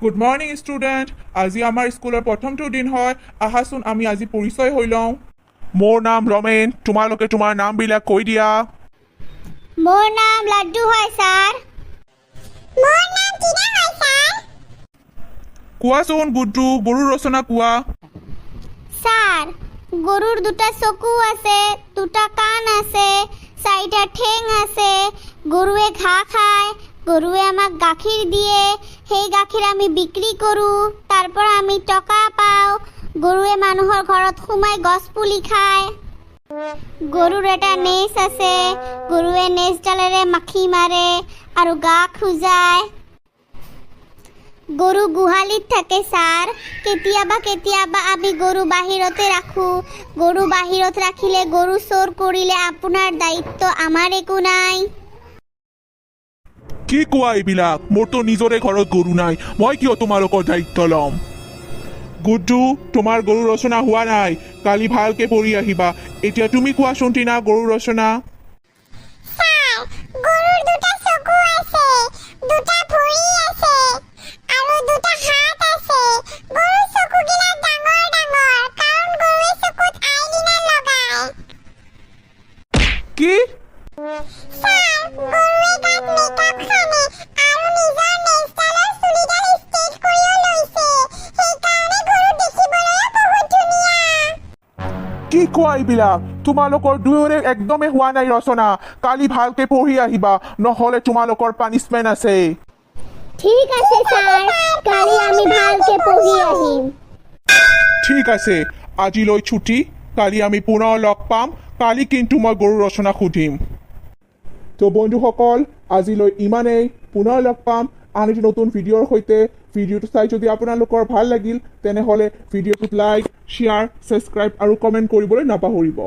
Good morning student. আজি আমাৰ স্কুলৰ প্ৰথমটো দিন হয়। আহাচোন আমি আজি পৰিচয় হৈ লওঁ। মোৰ নাম ৰমেন। তোমালোকে তোমাৰ নামবিলাক কৈ দিয়া। মোৰ নাম লাড্ডু হয় ছাৰ। মোৰ নাম টিনা হয় ছাৰ। কোৱাচোন গুড্ডু, গৰুৰ ৰচনা কোৱা। ছাৰ, গৰুৰ দুটা চকু আছে, দুটা কাণ আছে, চাৰিটা ঠেং আছে। গৰুৱে ঘাঁহ খায়, গৰুৱে আমাক গাখীৰ দিয়ে। সেই গাখীৰ আমি বিক্ৰী কৰোঁ, তাৰ পৰা আমি টকা পাওঁ। গৰুৱে মানুহৰ ঘৰত সোমাই গছ পুলি খায়। গৰুৰ এটা নেজ আছে, গৰুৱে নেজডালেৰে মাখি মাৰে আৰু গা খোজায়। গৰু গোহালিত থাকে ছাৰ। কেতিয়াবা কেতিয়াবা আমি গৰু বাহিৰতে ৰাখোঁ। গৰু বাহিৰত ৰাখিলে গৰু চোৰ কৰিলে আপোনাৰ দায়িত্ব, আমাৰ একো নাই। কি কোৱা এইবিলাক? মোৰতো নিজৰে ঘৰত গৰু নাই, মই কিয় তোমালোকৰ দায়িত্ব ল'ম? গুড্ডু, তোমাৰ গৰুৰ ৰচনা হোৱা নাই, কালি ভালকে পঢ়ি আহিবা। এতিয়া তুমি কোৱাচোন টিনা, গৰুৰ ৰচনা। ছাৰ, গৰুৰ দুটা চকু আছে, দুটা ভৰি আছে আৰু দুটা হাত আছে। গৰুৰ চকুকেইটা ডাঙৰ ডাঙৰ, কাৰণ গৰুৱে চকুত আইলিনা লগায়। কি? ছাৰ, গৰুৱে গাত মেকআপ সানে আৰু নিজৰ নেজডালৰ চুলিডাল ষ্ট্ৰেইট কৰিও লৈছে। সেইকাৰণে গৰু দেখিবলৈ বহুত ধুনীয়া। কি কোৱা এইবিলাক? তোমালোকৰ দুয়োৰে একদমেই হোৱা নাই ৰচনা। কালি ভালকে পঢ়ি আহিবা, নহ'লে তোমালোকৰ পানিছমেণ্ট আছে। ঠিক আছে ছাৰ, কালি আমি ভালকে পঢ়ি আহিম। ঠিক আছে, আজিলৈ ছুটি। কালি আমি পুনৰ লগ পাম। কালি কিন্তু মই গৰুৰ ৰচনা সুধিম। তো বন্ধুসকল, আজিলৈ ইমানেই। পুনৰ লগ পাম আন এটি নতুন ভিডিঅ'ৰ সৈতে। ভিডিঅ'টো চাই যদি আপোনালোকৰ ভাল লাগিল, তেনেহ'লে ভিডিঅ'টোত লাইক, শ্বেয়াৰ, ছাবস্ক্ৰাইব আৰু কমেণ্ট কৰিবলৈ নাপাহৰিব।